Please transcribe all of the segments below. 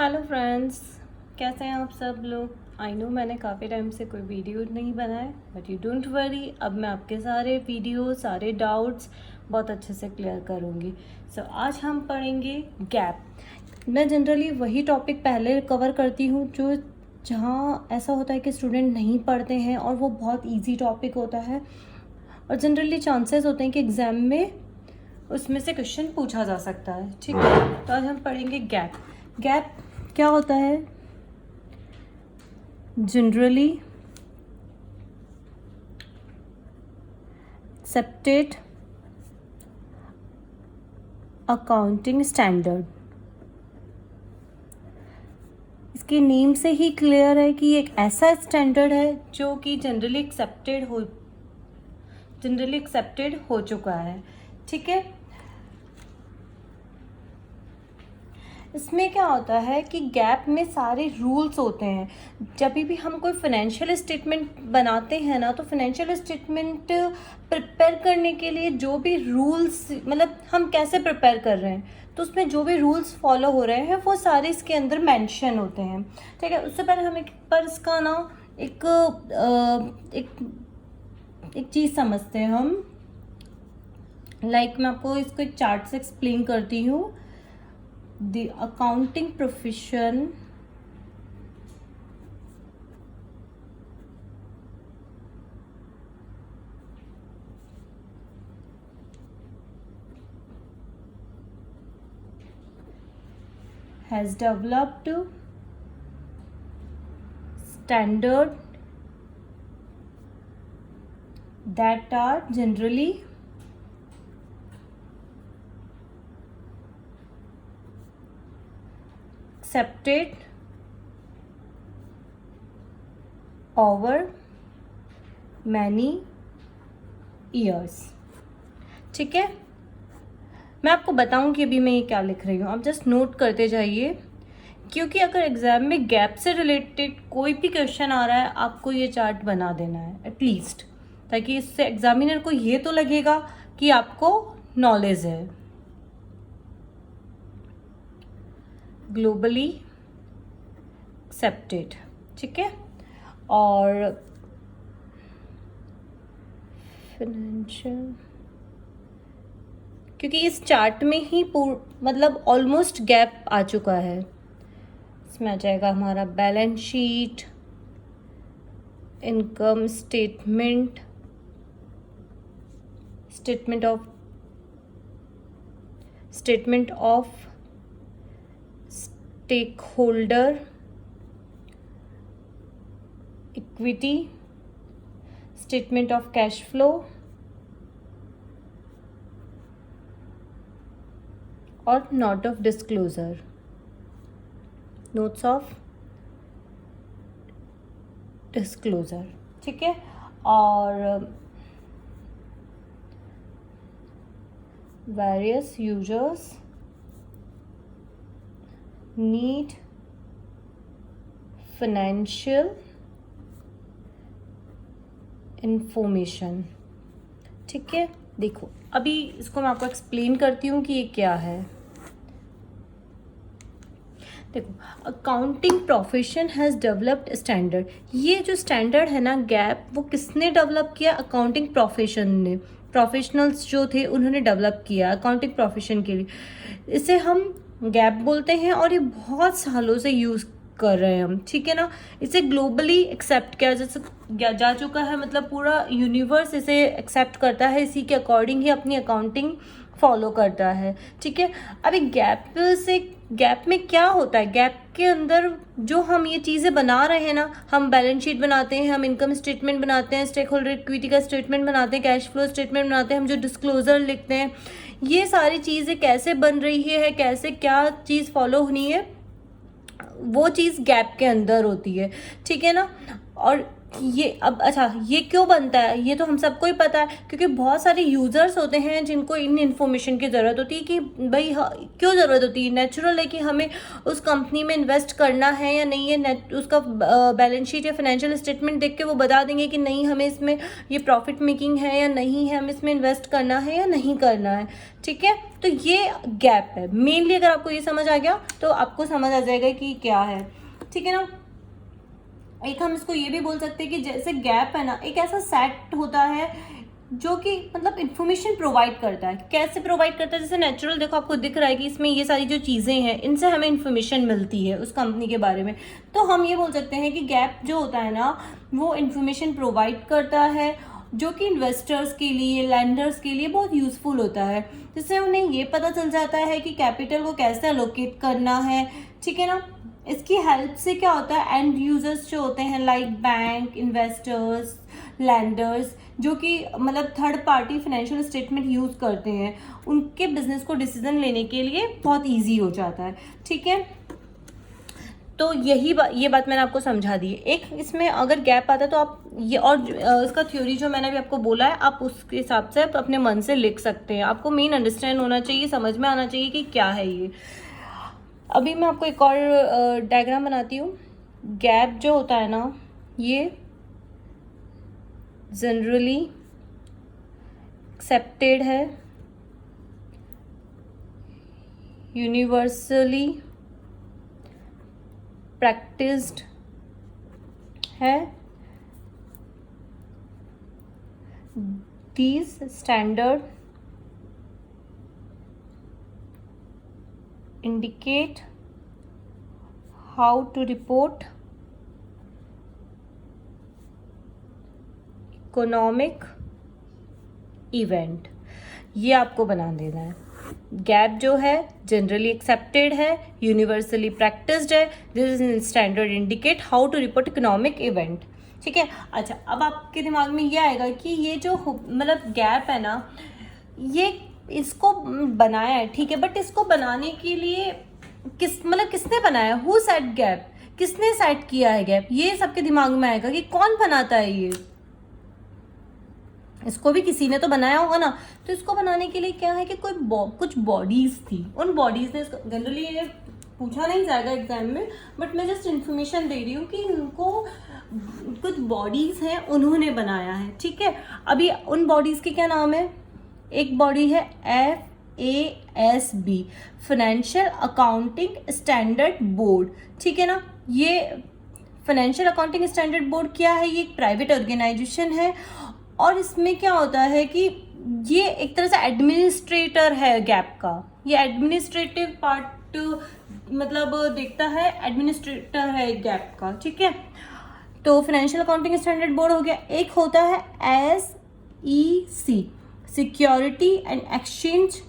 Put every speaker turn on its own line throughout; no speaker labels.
Hello friends, कैसे हैं आप सब लोग। आई नो मैंने काफ़ी टाइम से कोई वीडियो नहीं बनाए, बट यू डोंट वरी, अब मैं आपके सारे वीडियो सारे डाउट्स बहुत अच्छे से क्लियर करूँगी। सो आज हम पढ़ेंगे गैप। मैं जनरली वही टॉपिक पहले कवर करती हूँ जो जहाँ ऐसा होता है कि स्टूडेंट नहीं पढ़ते हैं और वो बहुत ईजी टॉपिक होता है और जनरली चांसेस होते हैं कि एग्ज़ाम में उसमें से क्वेश्चन पूछा जा सकता है। ठीक है, तो आज हम पढ़ेंगे गैप। गैप क्या होता है? Generally accepted accounting standard. इसके नेम से ही क्लियर है कि एक ऐसा स्टैंडर्ड है जो कि जनरली एक्सेप्टेड हो चुका है। ठीक है, इसमें क्या होता है कि गैप में सारे रूल्स होते हैं। जब भी हम कोई फाइनेंशियल स्टेटमेंट बनाते हैं ना, तो फाइनेंशियल स्टेटमेंट प्रिपेयर करने के लिए जो भी रूल्स, मतलब हम कैसे प्रिपेयर कर रहे हैं, तो उसमें जो भी रूल्स फॉलो हो रहे हैं वो सारे इसके अंदर मेंशन होते हैं। ठीक है, उससे पहले हम एक पर इसका ना एक चीज़ समझते हैं हम। मैं आपको इसको एक चार्ट से एक्सप्लेन करती हूँ। The accounting profession has developed standard that are generally accepted over many years। ठीक है, मैं आपको बताऊं कि अभी मैं ये क्या लिख रही हूँ, आप जस्ट नोट करते जाइए, क्योंकि अगर एग्जाम में गैप से रिलेटेड कोई भी क्वेश्चन आ रहा है आपको ये चार्ट बना देना है एटलीस्ट, ताकि इससे एग्जामिनर को ये तो लगेगा कि आपको नॉलेज है। ग्लोबली एक्सेप्टेड, ठीक है, और फाइनेंशियल, क्योंकि इस चार्ट में ही मतलब ऑलमोस्ट गैप आ चुका है। इसमें आ जाएगा हमारा balance sheet, income statement, statement of stakeholder, equity, statement of cash flow और note of disclosure, notes of disclosure. ठीक है, और various users need financial information. ठीक है, देखो अभी इसको मैं आपको एक्सप्लेन करती हूँ कि ये क्या है। देखो, accounting profession has developed standard. ये जो स्टैंडर्ड है ना गैप, वो किसने डेवलप किया? अकाउंटिंग प्रोफेशन ने, प्रोफेशनल्स जो थे उन्होंने डेवलप किया अकाउंटिंग प्रोफेशन के लिए। इसे हम गैप बोलते हैं और ये बहुत सालों से यूज़ कर रहे हैं हम। ठीक है ना, इसे ग्लोबली एक्सेप्ट किया जा चुका है, मतलब पूरा यूनिवर्स इसे एक्सेप्ट करता है, इसी के अकॉर्डिंग ही अपनी अकाउंटिंग फॉलो करता है। ठीक है, अभी गैप में क्या होता है? गैप के अंदर जो हम ये चीज़ें बना रहे हैं ना, हम बैलेंस शीट बनाते हैं, हम इनकम स्टेटमेंट बनाते हैं, स्टेक होल्डर इक्विटी का स्टेटमेंट बनाते हैं, कैश फ्लो स्टेटमेंट बनाते हैं, हम जो डिस्क्लोजर लिखते हैं, ये सारी चीज़ें कैसे बन रही है, कैसे क्या चीज़ फॉलो होनी है, वो चीज़ गैप के अंदर होती है। ठीक है ना, और ये अब अच्छा, ये क्यों बनता है, ये तो हम सबको ही पता है, क्योंकि बहुत सारे यूज़र्स होते हैं जिनको इन इन्फॉर्मेशन की ज़रूरत होती है कि भाई क्यों ज़रूरत होती है, नेचुरल है कि हमें उस कंपनी में इन्वेस्ट करना है या नहीं है। उसका बैलेंस शीट या फाइनेंशियल स्टेटमेंट देख के वो बता देंगे कि नहीं, हमें इसमें ये प्रॉफिट मेकिंग है या नहीं है, हमें इसमें इन्वेस्ट करना है या नहीं करना है। ठीक है, तो ये गैप है मेनली। अगर आपको ये समझ आ गया तो आपको समझ आ जाएगा कि क्या है। ठीक है ना। एक हम इसको ये भी बोल सकते हैं कि जैसे गैप है ना, एक ऐसा सेट होता है जो कि मतलब इन्फॉर्मेशन प्रोवाइड करता है। कैसे प्रोवाइड करता है, जैसे नेचुरल देखो आपको दिख रहा है कि इसमें ये सारी जो चीज़ें हैं इनसे हमें इन्फॉर्मेशन मिलती है उस कंपनी के बारे में। तो हम ये बोल सकते हैं कि गैप जो होता है ना, वो इन्फॉर्मेशन प्रोवाइड करता है जो कि इन्वेस्टर्स के लिए, लैंडर्स के लिए बहुत यूज़फुल होता है। जिससे उन्हें ये पता चल जाता है कि कैपिटल को कैसे एलोकेट करना है। ठीक है ना। इसकी हेल्प से क्या होता है, एंड यूजर्स जो होते हैं लाइक बैंक, इन्वेस्टर्स, लैंडर्स, जो कि मतलब third party financial statement use करते हैं, उनके बिजनेस को डिसीजन लेने के लिए बहुत इजी हो जाता है। ठीक है, तो ये बात मैंने आपको समझा दी है। एक इसमें अगर गैप आता है तो आप ये, और इसका थ्योरी जो मैंने अभी आपको बोला है, आप उसके हिसाब से आप अपने मन से लिख सकते हैं। आपको मेन अंडरस्टैंड होना चाहिए, समझ में आना चाहिए कि क्या है ये। अभी मैं आपको एक और डायग्राम बनाती हूँ। गैप जो होता है ना, ये जनरली एक्सेप्टेड है, यूनिवर्सली प्रैक्टिस्ड है। These standard indicate how to report economic event। ये आपको बना देना है। गैप जो है जनरली एक्सेप्टेड है, यूनिवर्सली प्रैक्टिस्ड है, this is standard indicate how to report economic event. ठीक है। अच्छा, अब आपके दिमाग में ये आएगा कि ये जो मतलब गैप है ना, ये इसको बनाया है, ठीक है, बट इसको बनाने के लिए किसने बनाया, हु सेट गैप, किसने सेट किया है गैप, ये सबके दिमाग में आएगा कि कौन बनाता है ये। इसको भी किसी ने तो बनाया होगा ना। तो इसको बनाने के लिए क्या है कि कुछ बॉडीज थी, उन बॉडीज ने, जनरली ये पूछा नहीं जाएगा एग्जाम में, बट मैं जस्ट इन्फॉर्मेशन दे रही हूँ कि उनको कुछ बॉडीज हैं, उन्होंने बनाया है। ठीक है, अभी उन बॉडीज के क्या नाम है, एक बॉडी है FASB, financial accounting standard board. ठीक है ना। ये फाइनेंशियल अकाउंटिंग स्टैंडर्ड बोर्ड क्या है, ये एक प्राइवेट ऑर्गेनाइजेशन है, और इसमें क्या होता है कि ये एक तरह से एडमिनिस्ट्रेटर है गैप का। ये एडमिनिस्ट्रेटिव पार्ट मतलब देखता है, एडमिनिस्ट्रेटर है गैप का। ठीक है, तो फाइनेंशियल अकाउंटिंग स्टैंडर्ड बोर्ड हो गया। एक होता है SEC, security and exchange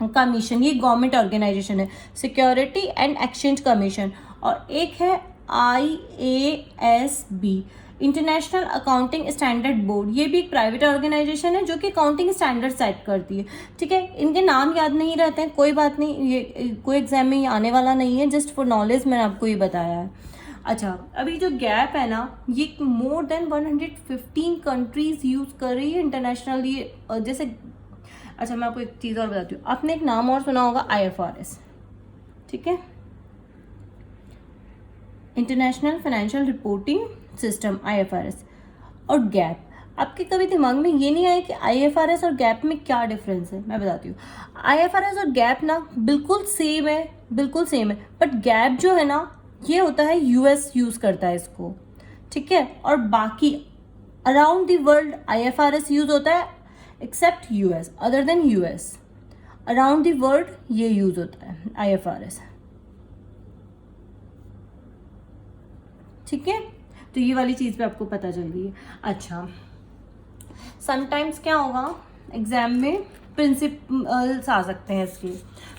commission, ये गवर्नमेंट ऑर्गेनाइजेशन है, सिक्योरिटी एंड एक्सचेंज कमीशन। और एक है IASB, international accounting standard board, ये भी एक प्राइवेट ऑर्गेनाइजेशन है जो कि अकाउंटिंग स्टैंडर्ड सेट करती है। ठीक है, इनके नाम याद नहीं रहते हैं, कोई बात नहीं, ये कोई एग्जाम में ये आने वाला नहीं है, जस्ट फॉर नॉलेज मैंने आपको ये बताया है। अच्छा, अभी जो गैप है ना, ये मोर देन 115 कंट्रीज यूज कर रही है इंटरनेशनली। जैसे अच्छा, मैं आपको एक चीज़ और बताती हूँ। आपने एक नाम और सुना होगा, IFRS। ठीक है, international financial reporting system, IFRS। और गैप, आपके कभी दिमाग में ये नहीं आया कि IFRS और गैप में क्या डिफरेंस है? मैं बताती हूँ। IFRS और गैप ना बिल्कुल सेम है, बिल्कुल सेम है, बट गैप जो है ना, ये होता है US यूज करता है इसको। ठीक है, और बाकी around the world IFRS use होता है, except US, other than US, around the world ये यूज होता है IFRS। ठीक है, तो ये वाली चीज पे आपको पता चल गई है। अच्छा, समटाइम्स क्या होगा, एग्जाम में प्रिंसिपल्स आ सकते हैं, इसके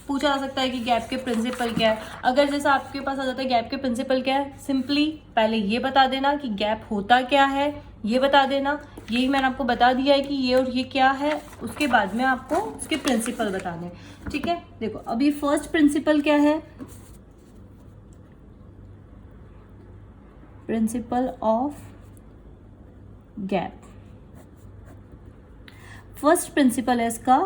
पूछा जा सकता है कि गैप के प्रिंसिपल क्या है। अगर जैसा आपके पास आ जाता है गैप के प्रिंसिपल क्या है, सिंपली पहले ये बता देना कि गैप होता क्या है, ये बता देना। यही मैंने आपको बता दिया है कि ये और ये क्या है, उसके बाद में आपको उसके प्रिंसिपल बताने। ठीक है, देखो अभी फर्स्ट प्रिंसिपल क्या है, principle of gap. First principle है इसका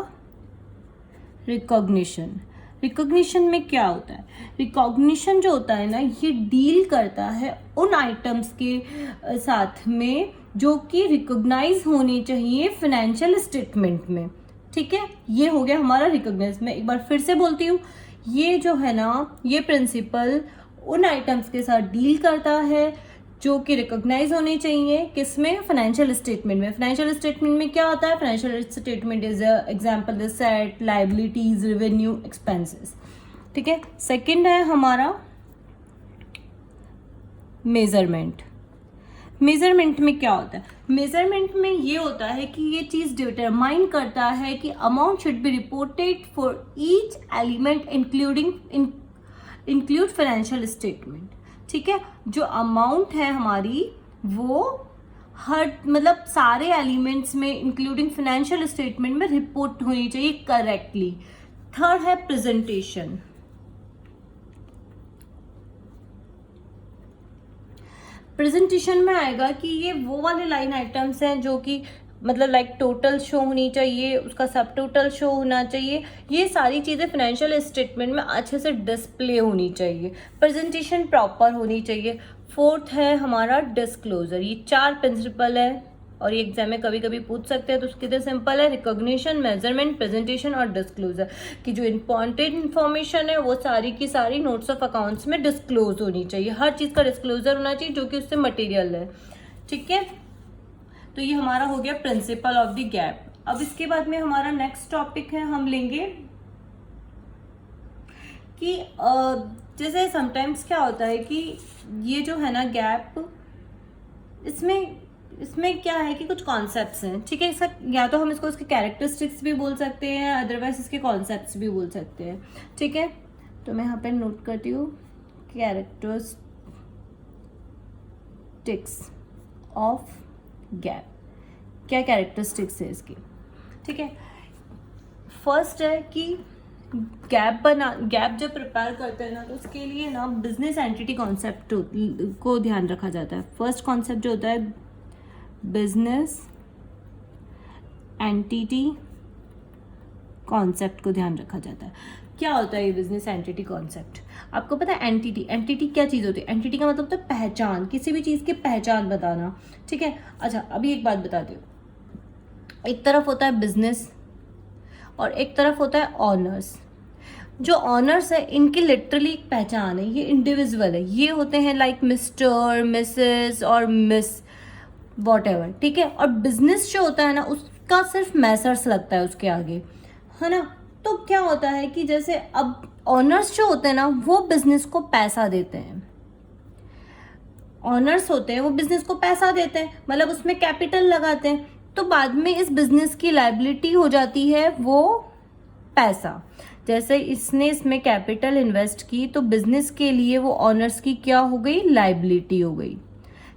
रिकॉग्निशन। रिकॉग्निशन में क्या होता है? रिकॉग्निशन जो होता है ना, ये डील करता है उन आइटम्स के साथ में जो कि रिकॉग्नाइज होनी चाहिए फाइनेंशियल स्टेटमेंट में। ठीक है, ये हो गया हमारा रिकॉग्नाइज। मैं एक बार फिर से बोलती हूँ, ये जो है ना, ये प्रिंसिपल उन आइटम्स के साथ डील करता है जो कि रिकॉग्नाइज होनी चाहिए किसमें? फाइनेंशियल स्टेटमेंट में। फाइनेंशियल स्टेटमेंट में क्या होता है? Financial statement is example the set, liabilities, revenue, expenses. ठीक है, सेकंड है हमारा मेजरमेंट। मेजरमेंट में क्या होता है? मेजरमेंट में ये होता है कि ये चीज डिटरमाइन करता है कि amount should be reported for each element include financial statement. ठीक है, जो अमाउंट है हमारी वो हर मतलब सारे एलिमेंट्स में इंक्लूडिंग फाइनेंशियल स्टेटमेंट में रिपोर्ट होनी चाहिए करेक्टली। थर्ड है प्रेजेंटेशन। प्रेजेंटेशन में आएगा कि ये वो वाले लाइन आइटम्स हैं जो कि मतलब लाइक टोटल शो होनी चाहिए, उसका सब टोटल शो होना चाहिए, ये सारी चीज़ें फाइनेंशियल स्टेटमेंट में अच्छे से डिस्प्ले होनी चाहिए, प्रेजेंटेशन प्रॉपर होनी चाहिए। फोर्थ है हमारा डिस्क्लोजर। ये 4 प्रिंसिपल है और ये एग्जाम में कभी कभी पूछ सकते हैं, तो उसके लिए सिंपल है रिकॉग्निशन, मेजरमेंट, प्रेजेंटेशन और डिस्क्लोजर कि जो इंपॉर्टेंट इन्फॉर्मेशन है वो सारी की सारी नोट्स ऑफ अकाउंट्स में डिस्क्लोज होनी चाहिए। हर चीज़ का डिस्क्लोजर होना चाहिए जो कि उससे मटेरियल है। ठीक है, तो ये हमारा हो गया प्रिंसिपल ऑफ द गैप। अब इसके बाद में हमारा नेक्स्ट टॉपिक है, हम लेंगे कि जैसे समटाइम्स क्या होता है कि ये जो है ना गैप, इसमें क्या है कि कुछ कॉन्सेप्ट्स हैं। ठीक है, इसका या तो हम इसको इसके कैरेक्टरिस्टिक्स भी बोल सकते हैं, अदरवाइज इसके कॉन्सेप्ट्स भी बोल सकते हैं। ठीक है, तो मैं यहाँ पे नोट करती हूँ कैरेक्टरिस्टिक्स ऑफ गैप। क्या कैरेक्टरिस्टिक्स है इसकी? ठीक है, फर्स्ट है कि गैप जब प्रिपेयर करते हैं ना, तो उसके लिए ना बिजनेस एंटिटी कॉन्सेप्ट को ध्यान रखा जाता है। फर्स्ट कॉन्सेप्ट जो होता है बिजनेस एंटिटी कॉन्सेप्ट को ध्यान रखा जाता है। क्या होता है ये बिजनेस एंटिटी कॉन्सेप्ट? आपको पता है एंटिटी क्या चीज़ होती है? एंटिटी का मतलब होता है पहचान, किसी भी चीज़ की पहचान बताना। ठीक है, अच्छा अभी एक बात बताती हूँ, एक तरफ होता है बिजनेस और एक तरफ होता है ऑनर्स। जो ऑनर्स है इनकी लिटरली एक पहचान है, ये इंडिविजुअल है, ये होते हैं लाइक मिस्टर, मिसेस और मिस वॉटएवर। ठीक है, और बिजनेस जो होता है ना उसका सिर्फ मैसर्स लगता है उसके आगे, है ना। तो क्या होता है कि जैसे अब ऑनर्स जो होते हैं ना वो बिजनेस को पैसा देते हैं, ऑनर्स होते हैं वो बिजनेस को पैसा देते हैं, मतलब उसमें कैपिटल लगाते हैं, तो बाद में इस बिजनेस की लायबिलिटी हो जाती है वो पैसा। जैसे इसने इसमें कैपिटल इन्वेस्ट की तो बिजनेस के लिए वो ऑनर्स की क्या हो गई? लायबिलिटी हो गई।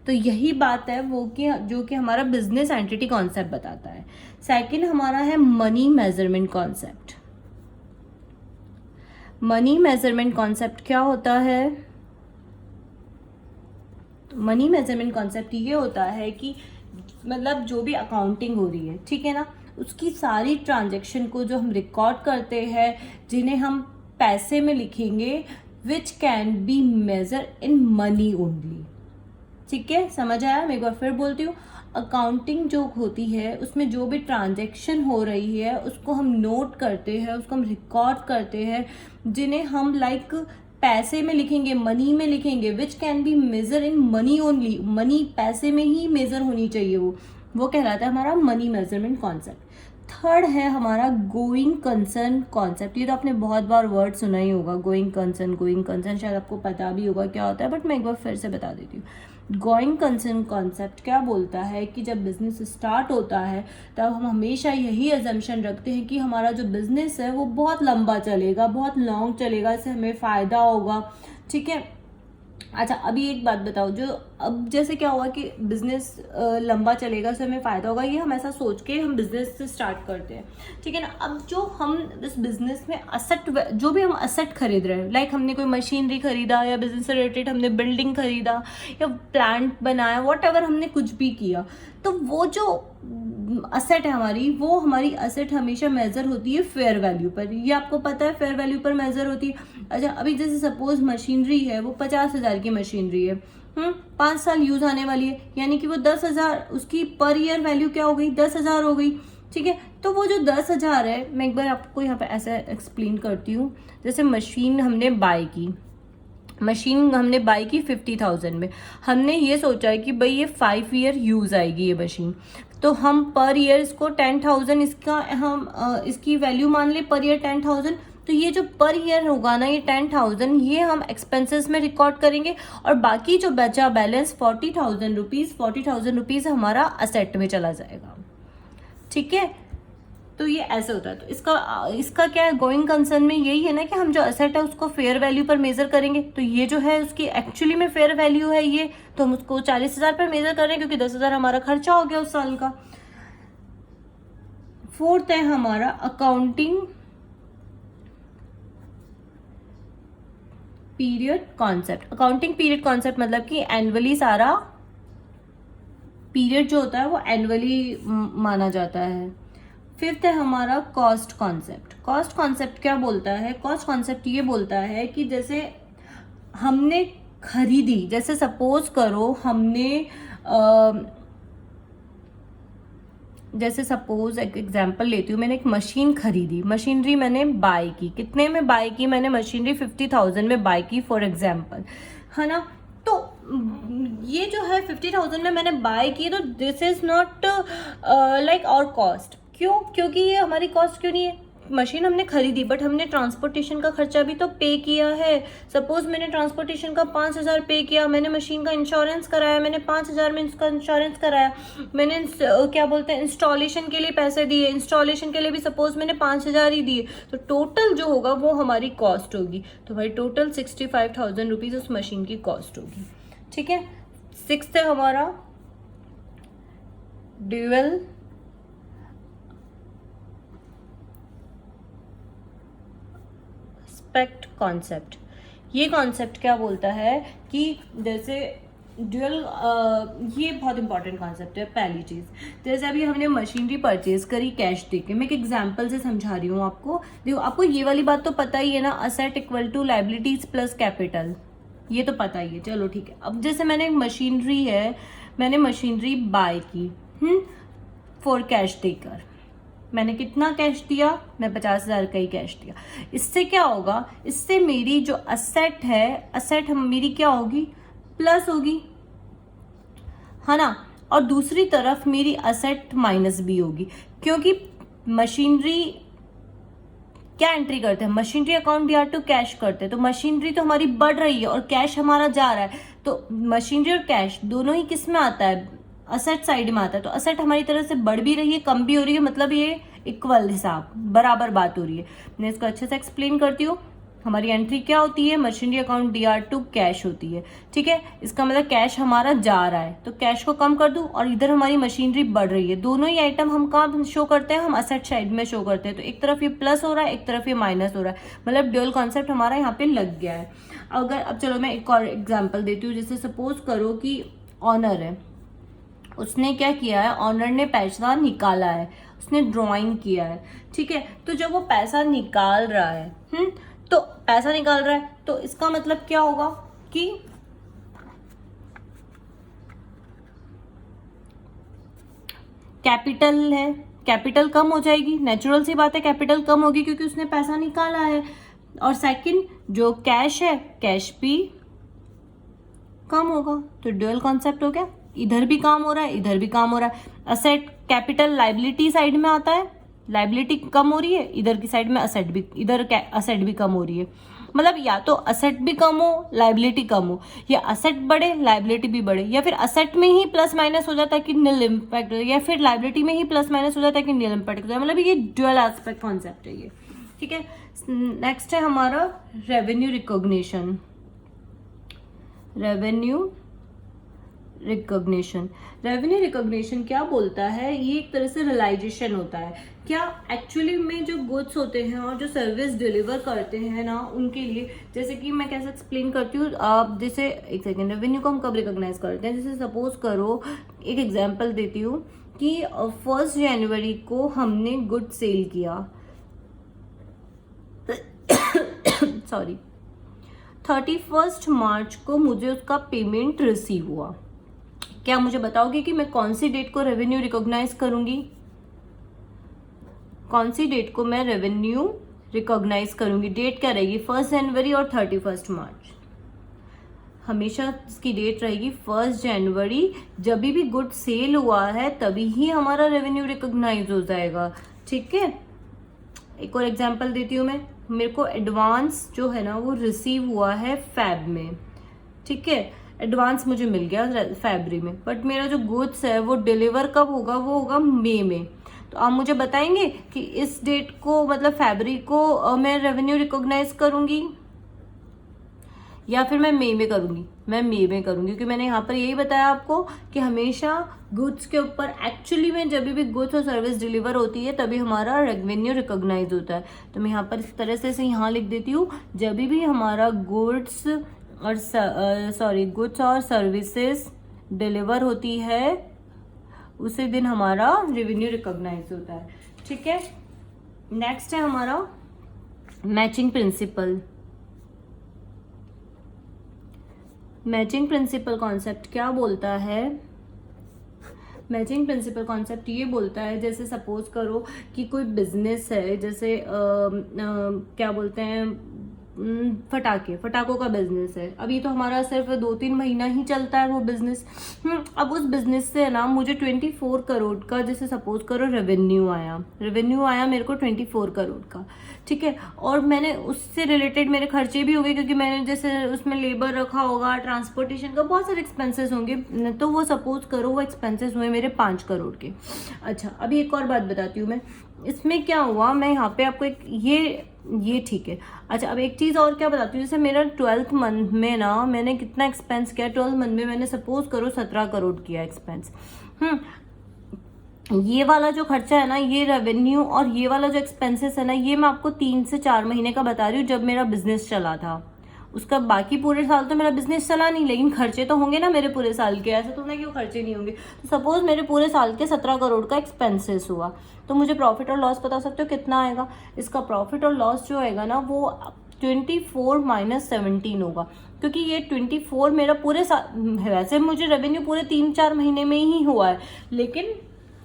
तो यही बात है वो कि जो कि हमारा बिजनेस एंटिटी कॉन्सेप्ट बताता है। सेकंड हमारा है money measurement concept. Money measurement concept क्या होता है? मनी मेजरमेंट कॉन्सेप्ट ये होता है कि मतलब जो भी अकाउंटिंग हो रही है, ठीक है ना, उसकी सारी ट्रांजैक्शन को जो हम रिकॉर्ड करते हैं, जिन्हें हम पैसे में लिखेंगे, which can be measure in money only. ठीक है, समझ आया? मैं एक बार फिर बोलती हूँ, अकाउंटिंग जो होती है उसमें जो भी ट्रांजैक्शन हो रही है उसको हम नोट करते हैं, उसको हम रिकॉर्ड करते हैं, जिन्हें हम लाइक पैसे में लिखेंगे, मनी में लिखेंगे, which can be measure in money only. Money पैसे में ही मेजर होनी चाहिए, वो कहलाता है हमारा मनी मेजरमेंट कॉन्सेप्ट। थर्ड है हमारा गोइंग कंसर्न कॉन्सेप्ट। ये तो आपने बहुत बार वर्ड सुना ही होगा, गोइंग कंसर्न शायद आपको पता भी होगा क्या होता है, बट मैं एक बार फिर से बता देती हूँ। गोइंग कंसर्न कॉन्सेप्ट क्या बोलता है कि जब बिजनेस स्टार्ट होता है तब हम हमेशा यही अजम्पशन रखते हैं कि हमारा जो बिजनेस है वो बहुत लंबा चलेगा, बहुत लॉन्ग चलेगा, इससे हमें फ़ायदा होगा। ठीक है, अच्छा अभी एक बात बताओ, जो अब जैसे क्या हुआ कि बिजनेस लंबा चलेगा, उससे हमें फ़ायदा होगा, ये हम ऐसा सोच के हम बिजनेस से स्टार्ट करते हैं, ठीक है ना। अब जो हम इस बिजनेस में असेट, जो भी हम असेट खरीद रहे हैं, लाइक हमने कोई मशीनरी खरीदा या बिजनेस से रिलेटेड हमने बिल्डिंग खरीदा या प्लांट बनाया, वॉट एवर हमने कुछ भी किया, तो वो जो असेट है हमारी, वो हमारी असेट हमेशा मेजर होती है फेयर वैल्यू पर। ये आपको पता है फेयर वैल्यू पर मेजर होती है। अच्छा, अभी जैसे सपोज मशीनरी है, वो 50,000 की मशीनरी है, 5 साल यूज आने वाली है, यानी कि वो 10,000, उसकी पर ईयर वैल्यू क्या हो गई, 10,000 हो गई, ठीक है। तो वो जो 10,000 है, मैं एक बार आपको यहाँ पे ऐसे एक्सप्लेन करती हूँ। जैसे मशीन हमने बाय की, 50,000 में, हमने ये सोचा है कि भाई ये 5 ईयर यूज आएगी ये मशीन, तो हम पर ईयर इसको 10,000, इसका हम इसकी वैल्यू मान ले पर ईयर 10,000। तो ये जो पर ईयर होगा ना, ये 10,000, ये हम एक्सपेंसेस में रिकॉर्ड करेंगे, और बाकी जो बचा बैलेंस 40,000 रुपीज हमारा असेट में चला जाएगा, ठीक है। तो ये ऐसे होता है। तो इसका क्या है, गोइंग कंसर्न में यही है ना कि हम जो असेट है उसको फेयर वैल्यू पर मेजर करेंगे। तो ये जो है उसकी एक्चुअली में फेयर वैल्यू है ये, तो हम उसको 40,000 पर मेजर कर रहे हैं, क्योंकि 10,000 हमारा खर्चा हो गया उस साल का। फोर्थ है हमारा accounting period concept. Accounting period concept मतलब कि एनुअली सारा पीरियड जो होता है वो एनुअली माना जाता है। फिफ्थ है हमारा कॉस्ट कॉन्सेप्ट। कॉस्ट कॉन्सेप्ट क्या बोलता है, कॉस्ट कॉन्सेप्ट ये बोलता है कि जैसे हमने खरीदी, जैसे सपोज करो हमने जैसे सपोज एक एग्जांपल लेती हूँ, मैंने एक मशीन खरीदी, मशीनरी मैंने बाय की, कितने में बाय की, मैंने मशीनरी 50,000 में बाय की फॉर एग्जांपल, है ना। तो ये जो है 50,000 में मैंने बाय की, तो this is not like our cost. क्यों? क्योंकि ये हमारी कॉस्ट क्यों नहीं है, मशीन हमने खरीदी बट हमने ट्रांसपोर्टेशन का खर्चा भी तो पे किया है। सपोज मैंने ट्रांसपोर्टेशन का 5,000 पे किया, मैंने मशीन का इंश्योरेंस कराया, मैंने 5,000 में इसका इंश्योरेंस कराया, मैंने क्या बोलते हैं इंस्टॉलेशन के लिए पैसे दिए, इंस्टॉलेशन के लिए भी सपोज मैंने 5,000 ही दिए, तो टोटल जो होगा वो हमारी कॉस्ट होगी। तो भाई टोटल 65,000 रुपीज उस मशीन की कॉस्ट होगी, ठीक है। सिक्स्थ है हमारा ड्यूअल कॉन्सेप्ट। ये कॉन्सेप्ट क्या बोलता है कि जैसे ड्यूअल, ये बहुत इंपॉर्टेंट कॉन्सेप्ट है। पहली चीज, जैसे अभी हमने मशीनरी परचेज करी कैश देके, मैं एक एग्जांपल से समझा रही हूँ आपको। देखो आपको ये वाली बात तो पता ही है ना, asset equal to liabilities plus capital, ये तो पता ही है, चलो ठीक है। अब जैसे मैंने मशीनरी है, मैंने मशीनरी बाय की फॉर कैश देकर, मैंने कितना कैश दिया, मैं 50,000 का ही कैश दिया। इससे क्या होगा, इससे मेरी जो असेट है, असेट मेरी क्या होगी, प्लस होगी, है ना। और दूसरी तरफ मेरी असेट माइनस भी होगी, क्योंकि मशीनरी क्या एंट्री करते हैं, मशीनरी अकाउंट या टू कैश करते हैं, तो मशीनरी तो हमारी बढ़ रही है और कैश हमारा जा रहा है, तो मशीनरी और कैश दोनों ही किस में आता है, असेट साइड में आता है। तो असेट हमारी तरफ से बढ़ भी रही है, कम भी हो रही है, मतलब ये इक्वल हिसाब, बराबर बात हो रही है। मैं इसको अच्छे से एक्सप्लेन करती हूँ। हमारी एंट्री क्या होती है, machinery account DR to cash होती है, ठीक है। इसका मतलब कैश हमारा जा रहा है, तो कैश को कम कर दूं और इधर हमारी मशीनरी बढ़ रही है। दोनों ही आइटम हम कहाँ शो करते हैं, हम असेट साइड में शो करते हैं। तो एक तरफ ये प्लस हो रहा है, एक तरफ ये माइनस हो रहा है, मतलब ड्यूअल कॉन्सेप्ट हमारा यहाँ पे लग गया है। अगर अब चलो मैं एक और एग्जाम्पल देती हूँ। जैसे सपोज करो कि ऑनर है, उसने क्या किया है, ऑनर ने पैसा निकाला है, उसने ड्राइंग किया है, ठीक है। तो जब वो पैसा निकाल रहा है, तो पैसा निकाल रहा है, तो इसका मतलब क्या होगा कि कैपिटल है, कैपिटल कम हो जाएगी, नेचुरल सी बात है, कैपिटल कम होगी क्योंकि उसने पैसा निकाला है। और सेकंड जो कैश है, कैश भी कम होगा। तो ड्यूअल कॉन्सेप्ट हो गया, इधर भी काम हो रहा है, इधर भी काम हो रहा है। असेट कैपिटल लायबिलिटी साइड में आता है, लायबिलिटी कम हो रही है, इधर की साइड में असेट भी, इधर असेट भी कम हो रही है। मतलब या तो असेट भी कम हो, लायबिलिटी कम हो, या असेट बढ़े, लायबिलिटी भी बढ़े, या फिर असेट में ही प्लस माइनस हो जाता है कि नील इम्पैक्ट, या फिर लायबिलिटी में ही प्लस माइनस हो जाता है कि नील इम्पैक्ट हो जाता है। मतलब ये ड्यूअल एस्पेक्ट कॉन्सेप्ट है ये, ठीक है। नेक्स्ट है हमारा revenue recognition. Revenue recognition. Revenue recognition क्या बोलता है, ये एक तरह से रियलाइजेशन होता है, क्या एक्चुअली में जो गुड्स होते हैं और जो सर्विस डिलीवर करते हैं ना उनके लिए, जैसे कि मैं कैसे एक्सप्लेन करती हूँ आप, जैसे एक सेकेंड, रेवेन्यू को हम कब रिकॉग्नाइज करते हैं, जैसे सपोज करो एक एग्जांपल देती हूँ कि 1 जनवरी को हमने गुड सेल किया, सॉरी 31 मार्च को मुझे उसका पेमेंट रिसीव हुआ। क्या मुझे बताओगे कि मैं कौन सी डेट को रेवेन्यू रिकॉग्नाइज करूंगी, कौन सी डेट को मैं रेवेन्यू रिकॉग्नाइज करूंगी? डेट क्या रहेगी, 1 जनवरी और 31 मार्च। हमेशा इसकी डेट रहेगी 1 जनवरी। जब भी गुड सेल हुआ है तभी ही हमारा रेवेन्यू रिकॉग्नाइज हो जाएगा। ठीक है, एक और एग्जांपल देती हूँ मैं। मेरे को एडवांस जो है ना वो रिसीव हुआ है फेब में, ठीक है, एडवांस मुझे मिल गया फरवरी में, बट मेरा जो गुड्स है वो डिलीवर कब होगा, वो होगा मई में। तो आप मुझे बताएंगे कि इस डेट को मतलब फरवरी को मैं रेवेन्यू रिकॉग्नाइज करूंगी या फिर मैं मई में करूंगी? मैं मई में करूंगी, क्योंकि मैंने यहाँ पर यही बताया आपको कि हमेशा गुड्स के ऊपर एक्चुअली में जब भी गुड्स और सर्विस डिलीवर होती है तभी हमारा रेवेन्यू रिकॉग्नाइज होता है। तो मैं यहाँ पर इस तरह से यहाँ लिख देती हूँ, जब भी हमारा गुड्स और सर्विसेज डिलीवर होती है उसी दिन हमारा रेवेन्यू रिकॉग्नाइज होता है। ठीक है, नेक्स्ट है हमारा matching principal. Matching principal concept क्या बोलता है? मैचिंग प्रिंसिपल कॉन्सेप्ट ये बोलता है, जैसे सपोज करो कि कोई बिजनेस है, जैसे क्या बोलते हैं, फटाकों का बिजनेस है। अभी तो हमारा सिर्फ 2-3 महीना ही चलता है वो बिजनेस। अब उस बिजनेस से ना मुझे 24 करोड़ का, जैसे सपोज करो रेवेन्यू आया मेरे को 24 करोड़ का, ठीक है, और मैंने उससे रिलेटेड मेरे खर्चे भी हो गए, क्योंकि मैंने जैसे उसमें लेबर रखा होगा, ट्रांसपोर्टेशन का बहुत सारे एक्सपेंसेस होंगे, तो वो सपोज करो वो एक्सपेंसेस हुए मेरे 5 करोड़ के। अच्छा, अभी एक और बात बताती हूँ मैं, इसमें क्या हुआ, मैं यहाँ पे आपको एक ये ठीक है। अच्छा, अब एक चीज़ और क्या बताती हूँ, जैसे मेरा 12th मंथ में ना मैंने कितना एक्सपेंस किया, 12th मंथ में मैंने सपोज करो 17 करोड़ किया एक्सपेंस। ये वाला जो खर्चा है ना, ये रेवेन्यू, और ये वाला जो एक्सपेंसेस है ना, ये मैं आपको 3 से 4 महीने का बता रही हूँ जब मेरा बिजनेस चला था। उसका बाकी पूरे साल तो मेरा बिजनेस चला नहीं, लेकिन खर्चे तो होंगे ना मेरे पूरे साल के, ऐसा तो नहीं कि वो खर्चे नहीं होंगे। तो सपोज मेरे पूरे साल के 17 करोड़ का एक्सपेंसेस हुआ, तो मुझे प्रॉफिट और लॉस बता सकते हो कितना आएगा? इसका प्रॉफिट और लॉस जो आएगा ना वो 24 माइनस 17 होगा, क्योंकि ये 24 मेरा पूरे साल, वैसे मुझे रेवेन्यू पूरे 3-4 महीने में ही हुआ है, लेकिन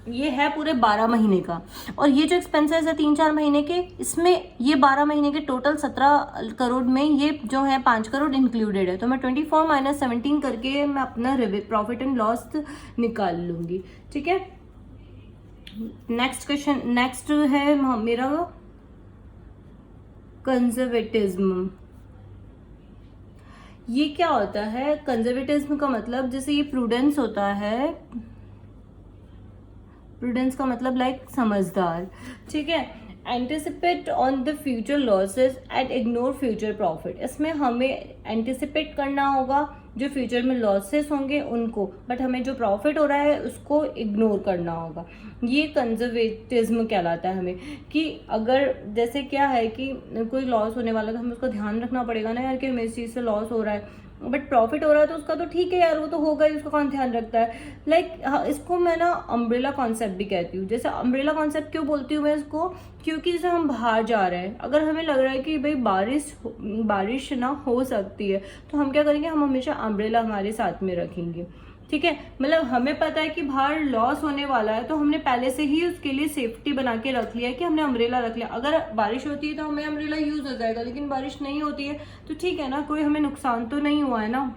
ये है पूरे 12 महीने का, और ये जो एक्सपेंसेस है 3-4 महीने के, इसमें ये 12 महीने के टोटल 17 करोड़ में ये जो है 5 करोड़ इंक्लूडेड है। तो मैं 24 माइनस 17 करके मैं अपना प्रॉफिट एंड लॉस निकाल लूंगी। ठीक है, नेक्स्ट क्वेश्चन, नेक्स्ट है मेरा कंजर्वेटिज्म। ये क्या होता है? कंजर्वेटिज्म का मतलब, जैसे ये प्रूडेंस होता है, प्रूडेंस का मतलब लाइक समझदार, ठीक है, anticipate on the future losses and ignore future profit. इसमें हमें एंटिसिपेट करना होगा जो फ्यूचर में लॉसेस होंगे उनको, बट हमें जो प्रॉफिट हो रहा है उसको इग्नोर करना होगा। ये कंजर्वेटिज्म कहलाता है हमें, कि अगर जैसे क्या है कि कोई लॉस होने वाला तो हमें उसका ध्यान रखना पड़ेगा ना यार, कि हमें इस चीज़ से लॉस हो रहा है, बट प्रॉफिट हो रहा है तो उसका तो ठीक है यार, वो तो होगा ही, उसका कौन ध्यान रखता है। लाइक इसको मैं ना अम्ब्रेला कॉन्सेप्ट भी कहती हूँ। जैसे अम्ब्रेला कॉन्सेप्ट क्यों बोलती हूँ मैं इसको, क्योंकि जैसे हम बाहर जा रहे हैं, अगर हमें लग रहा है कि भाई बारिश ना हो सकती है, तो हम क्या करेंगे, हम हमेशा अम्ब्रेला हमारे साथ में रखेंगे। ठीक है, मतलब हमें पता है कि बाहर लॉस होने वाला है, तो हमने पहले से ही उसके लिए सेफ्टी बना के रख लिया है कि हमने अम्ब्रेला रख लिया। अगर बारिश होती है तो हमें अम्ब्रेला यूज हो जाएगा, लेकिन बारिश नहीं होती है तो ठीक है ना, कोई हमें नुकसान तो नहीं हुआ है ना।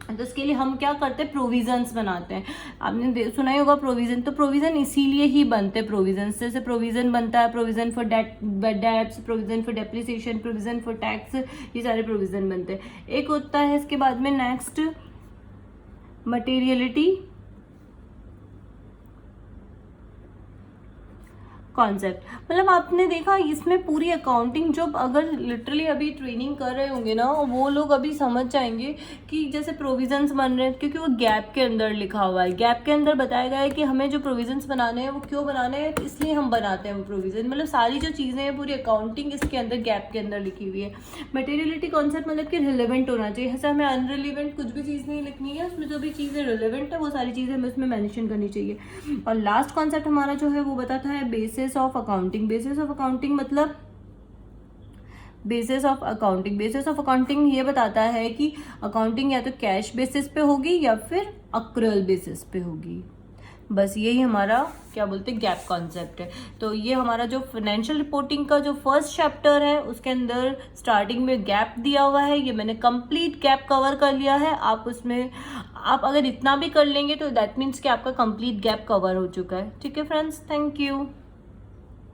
तो इसके लिए हम क्या करते हैं, प्रोविजंस बनाते हैं। आपने सुना ही होगा प्रोविजन, तो प्रोविजन इसीलिए ही बनते हैं प्रोविजन। जैसे प्रोविजन बनता है, provision for debts, provision for depreciation, provision for tax, ये सारे प्रोविजन बनते हैं। एक होता है इसके बाद में नेक्स्ट मटेरियलिटी। कॉन्सेप्ट, मतलब आपने देखा इसमें पूरी अकाउंटिंग, जो अगर लिटरली अभी ट्रेनिंग कर रहे होंगे ना वो लोग अभी समझ जाएंगे कि जैसे प्रोविजंस बन रहे हैं, क्योंकि वो गैप के अंदर लिखा हुआ है, गैप के अंदर बताया गया है कि हमें जो प्रोविजंस बनाने हैं वो क्यों बनाने हैं, इसलिए हम बनाते हैं वो प्रोविजन, मतलब सारी जो चीज़ें हैं पूरी अकाउंटिंग इसके अंदर गैप के अंदर लिखी हुई है। मटेरियलिटी कॉन्सेप्ट मतलब कि रिलेवेंट होना चाहिए, ऐसा हमें अनरिलेवेंट कुछ भी चीज़ नहीं लिखनी है, उसमें जो भी चीज़ें रिलेवेंट है वो सारी चीज़ें हमें उसमें मेंशन करनी चाहिए। और लास्ट कॉन्सेप्ट हमारा जो है वो बताता है basis of accounting. Basis of accounting मतलब basis of accounting, basis of accounting ये बताता है कि अकाउंटिंग या तो कैश बेसिस पे होगी या फिर अक्रूअल बेसिस पे होगी। बस यही हमारा क्या बोलते हैं गैप कॉन्सेप्ट है। तो ये हमारा जो फाइनेंशियल रिपोर्टिंग का जो फर्स्ट चैप्टर है उसके अंदर स्टार्टिंग में गैप दिया हुआ है, ये मैंने कंप्लीट गैप कवर कर लिया है। आप उसमें आप अगर इतना भी कर लेंगे तो दैट मीन्स कि आपका कंप्लीट गैप कवर हो चुका है। ठीक है फ्रेंड्स, थैंक यू।